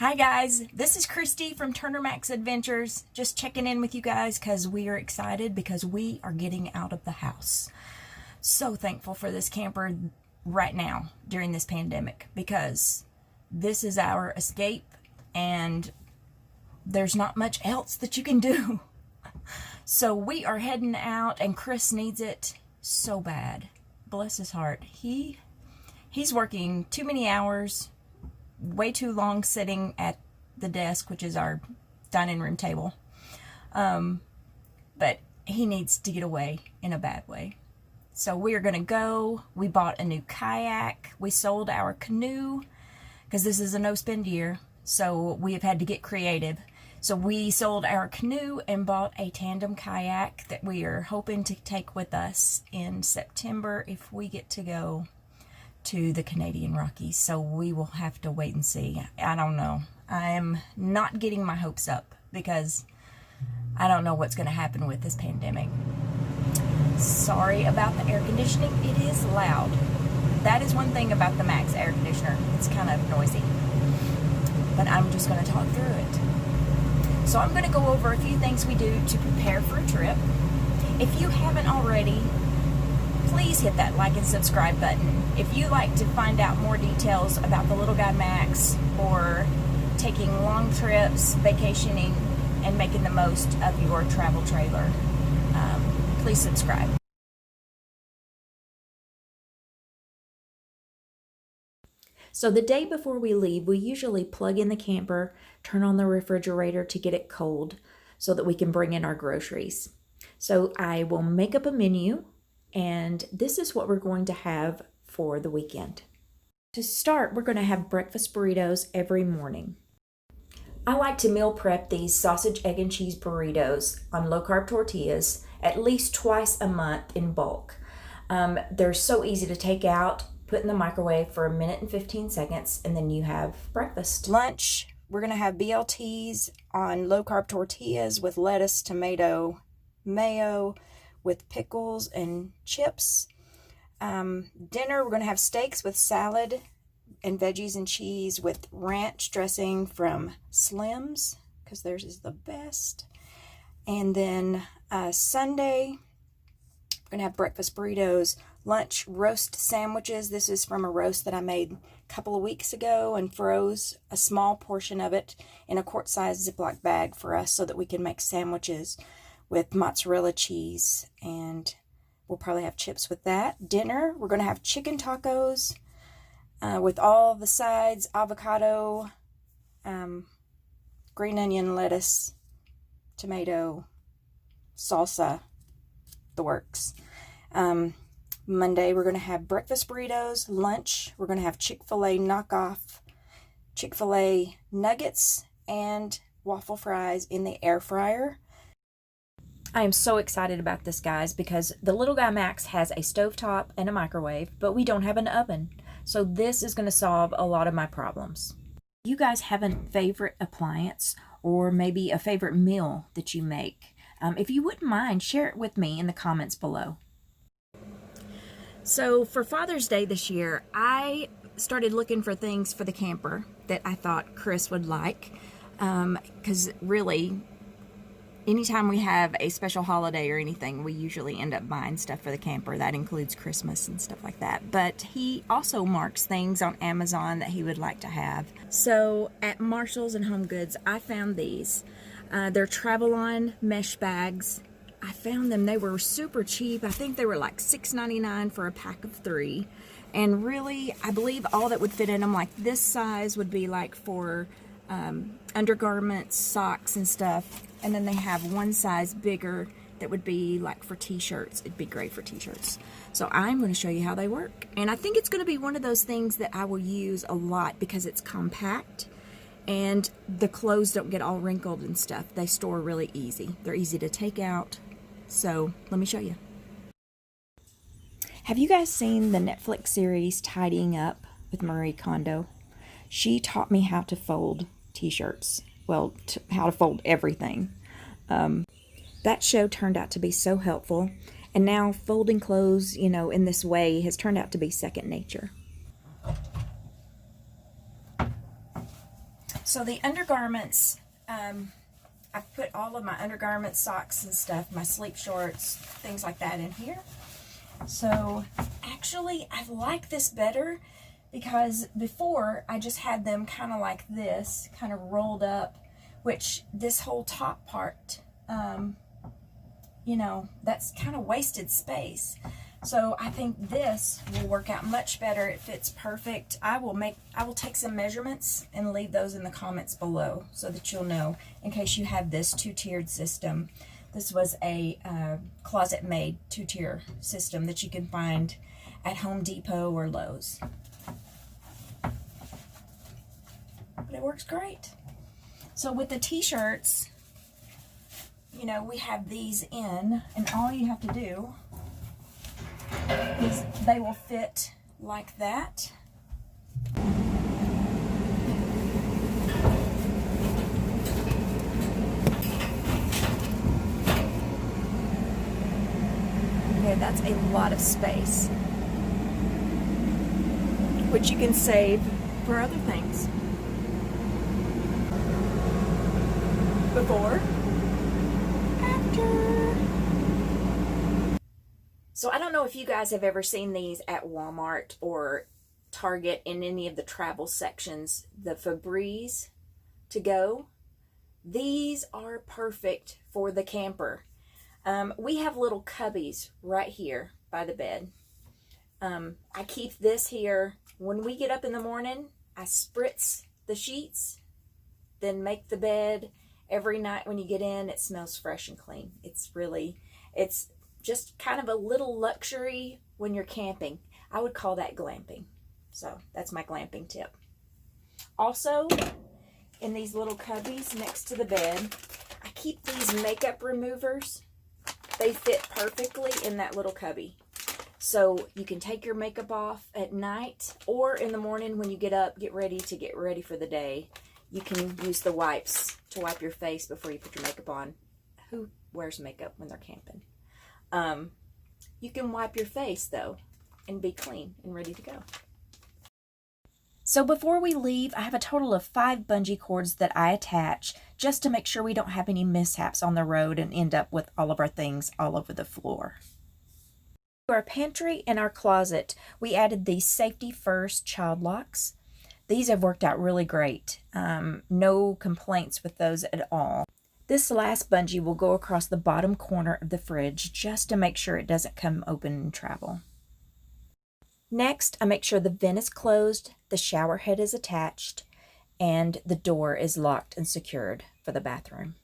Hi guys, this is Christy from Turner Max Adventures. Just checking in with you guys because we are excited because we are getting out of the house. So thankful for this camper right now during this pandemic because this is our escape and there's not much else that you can do. So we are heading out and Chris needs it so bad. Bless his heart. He's working too many hours, way too long sitting at the desk, which is our dining room table. But he needs to get away in a bad way. So we are going to go. We bought a new kayak. We sold our canoe because this is a no-spend year. So we have had to get creative. So we sold our canoe and bought a tandem kayak that we are hoping to take with us in September if we get to go to the Canadian Rockies. So we will have to wait and see. I don't know. I am not getting my hopes up because I don't know what's going to happen with this pandemic. Sorry about the air conditioning. It is loud. That is one thing about the Max air conditioner. It's kind of noisy. But I'm just going to talk through it. So I'm going to go over a few things we do to prepare for a trip. If you haven't already, please hit that like and subscribe button. If you like to find out more details about the Little Guy Max or taking long trips, vacationing, and making the most of your travel trailer, please subscribe. So the day before we leave, we usually plug in the camper, turn on the refrigerator to get it cold so that we can bring in our groceries. So I will make up a menu, and this is what we're going to have for the weekend. To start, we're going to have breakfast burritos every morning. I like to meal prep these sausage, egg, and cheese burritos on low-carb tortillas at least twice a month in bulk. They're so easy to take out, put in the microwave for 1 minute and 15 seconds, and then you have breakfast. Lunch, we're going to have BLTs on low-carb tortillas with lettuce, tomato, mayo, with pickles and chips. Dinner, we're going to have steaks with salad and veggies and cheese with ranch dressing from Slim's because theirs is the best. And then Sunday, we're going to have breakfast burritos. Lunch, roast sandwiches. This is from a roast that I made a couple of weeks ago and froze a small portion of it in a quart-sized Ziploc bag for us so that we can make sandwiches with mozzarella cheese, and we'll probably have chips with that. Dinner, we're going to have chicken tacos with all the sides, avocado, green onion, lettuce, tomato, salsa, the works. Monday, we're going to have breakfast burritos. Lunch, we're going to have Chick-fil-A knockoff, Chick-fil-A nuggets, and waffle fries in the air fryer. I am so excited about this, guys, because the Little Guy Max has a stovetop and a microwave, but we don't have an oven. So this is going to solve a lot of my problems. You guys have a favorite appliance or maybe a favorite meal that you make? If you wouldn't mind, share it with me in the comments below. So for Father's Day this year, I started looking for things for the camper that I thought Chris would like, because really, anytime we have a special holiday or anything, we usually end up buying stuff for the camper. That includes Christmas and stuff like that. But he also marks things on Amazon that he would like to have. So at Marshall's and Home Goods, I found these. They're Travelon mesh bags. I found them. They were super cheap. I think they were like $6.99 for a pack of 3. And really, I believe all that would fit in them, like this size would be like for undergarments, socks, and stuff. And then they have one size bigger that would be like for t-shirts. It'd be great for t-shirts. So I'm going to show you how they work. And I think it's going to be one of those things that I will use a lot because it's compact and the clothes don't get all wrinkled and stuff. They store really easy. They're easy to take out. So let me show you. Have you guys seen the Netflix series Tidying Up with Marie Kondo? She taught me how to fold t-shirts. Well, how to fold everything. That show turned out to be so helpful, and now folding clothes, in this way has turned out to be second nature. So the undergarments, I've put all of my undergarments, socks and stuff, my sleep shorts, things like that in here. So actually I like this better because before I just had them kind of like this, kind of rolled up, which this whole top part, you know, that's kind of wasted space. So I think this will work out much better. It fits perfect. I will take some measurements and leave those in the comments below so that you'll know in case you have this two-tiered system. This was a Closet Maid two-tier system that you can find at Home Depot or Lowe's. But it works great. So with the t-shirts, you know, we have these in, and all you have to do is they will fit like that. Okay, that's a lot of space, which you can save for other things. Before, after. So I don't know if you guys have ever seen these at Walmart or Target in any of the travel sections, the Febreze to go. These are perfect for the camper. We have little cubbies right here by the bed. I keep this here. When we get up in the morning, I spritz the sheets, then make the bed. Every night when you get in, it smells fresh and clean. It's just kind of a little luxury when you're camping. I would call that glamping. So that's my glamping tip. Also, in these little cubbies next to the bed, I keep these makeup removers. They fit perfectly in that little cubby. So you can take your makeup off at night or in the morning when you get up, get ready for the day. You can use the wipes to wipe your face before you put your makeup on. Who wears makeup when they're camping? You can wipe your face though and be clean and ready to go. So before we leave, I have a total of 5 bungee cords that I attach just to make sure we don't have any mishaps on the road and end up with all of our things all over the floor. To our pantry and our closet, we added these Safety First child locks. These have worked out really great. No complaints with those at all. This last bungee will go across the bottom corner of the fridge just to make sure it doesn't come open in travel. Next, I make sure the vent is closed, the shower head is attached, and the door is locked and secured for the bathroom.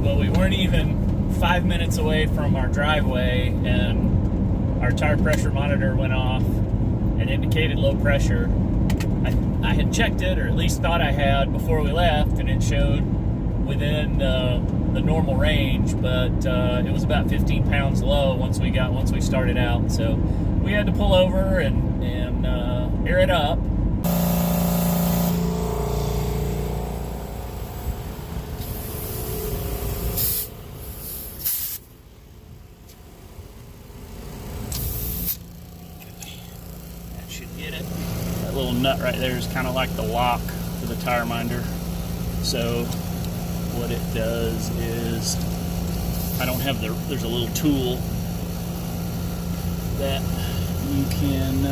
Well, we weren't even 5 minutes away from our driveway and our tire pressure monitor went off and indicated low pressure. I had checked it, or at least thought I had before we left, and it showed within the normal range, but it was about 15 pounds low once we started out. So we had to pull over and air it up. Little nut right there is kind of like the lock for the tire minder. So what it does is, I don't have there's a little tool that you can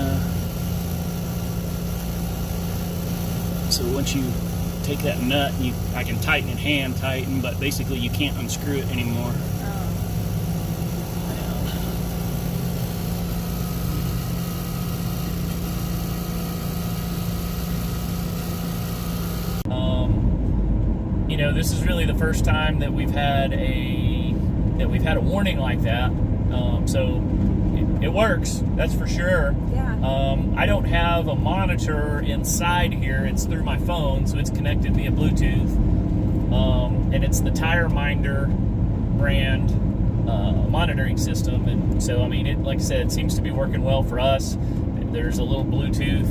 so once you take that nut, I can tighten it, hand tighten, but basically you can't unscrew it anymore. You know, this is really the first time that we've had a warning like that. So it works, that's for sure. Yeah. I don't have a monitor inside here. It's through my phone, so it's connected via Bluetooth. And it's the Tire Minder brand monitoring system. And so, I mean, like I said, it seems to be working well for us. There's a little Bluetooth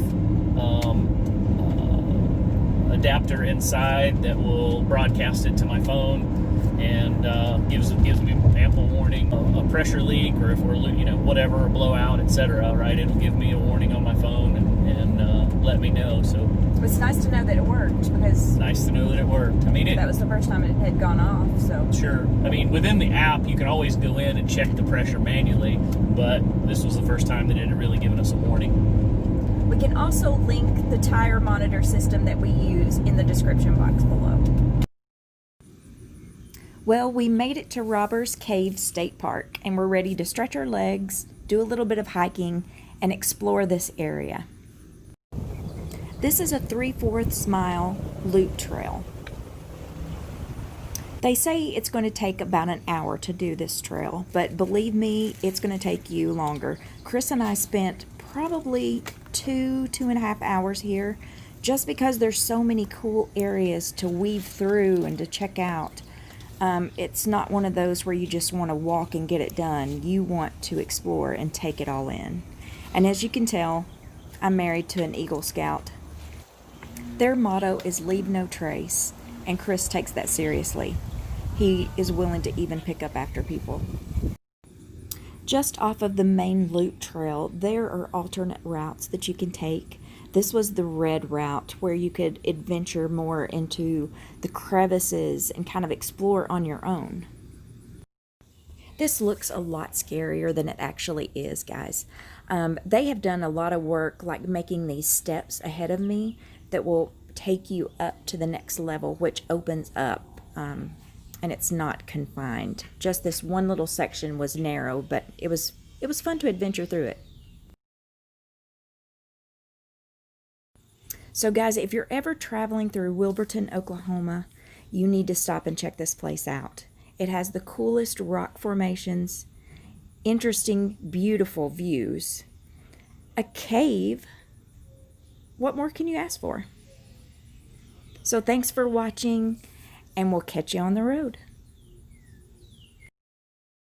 adapter inside that will broadcast it to my phone, and gives me ample warning, a pressure leak, or if we're, whatever, a blowout, etc. Right, it'll give me a warning on my phone and let me know. So it's nice to know that it worked, because nice to know that it worked. I mean, that was the first time it had gone off. So sure. I mean, within the app, you can always go in and check the pressure manually, but this was the first time that it had really given us a warning. We can also link the tire monitor system that we use in the description box below. Well, we made it to Robbers Cave State Park, and we're ready to stretch our legs, do a little bit of hiking, and explore this area. This is a 3/4 mile loop trail. They say it's going to take about an hour to do this trail, but believe me, it's going to take you longer. Chris and I spent probably 2.5 hours here, just because there's so many cool areas to weave through and to check out. It's not one of those where you just want to walk and get it done. You want to explore and take it all in. And as you can tell, I'm married to an Eagle Scout. Their motto is "Leave no trace," and Chris takes that seriously. He is willing to even pick up after people. Just off of the main loop trail, there are alternate routes that you can take. This was the red route, where you could adventure more into the crevices and kind of explore on your own. This looks a lot scarier than it actually is, guys. They have done a lot of work, like making these steps ahead of me that will take you up to the next level, which opens up, and it's not confined. Just this one little section was narrow, but it was fun to adventure through it. So guys, if you're ever traveling through Wilburton, Oklahoma, you need to stop and check this place out. It has the coolest rock formations, interesting, beautiful views, a cave. What more can you ask for? So thanks for watching, and we'll catch you on the road.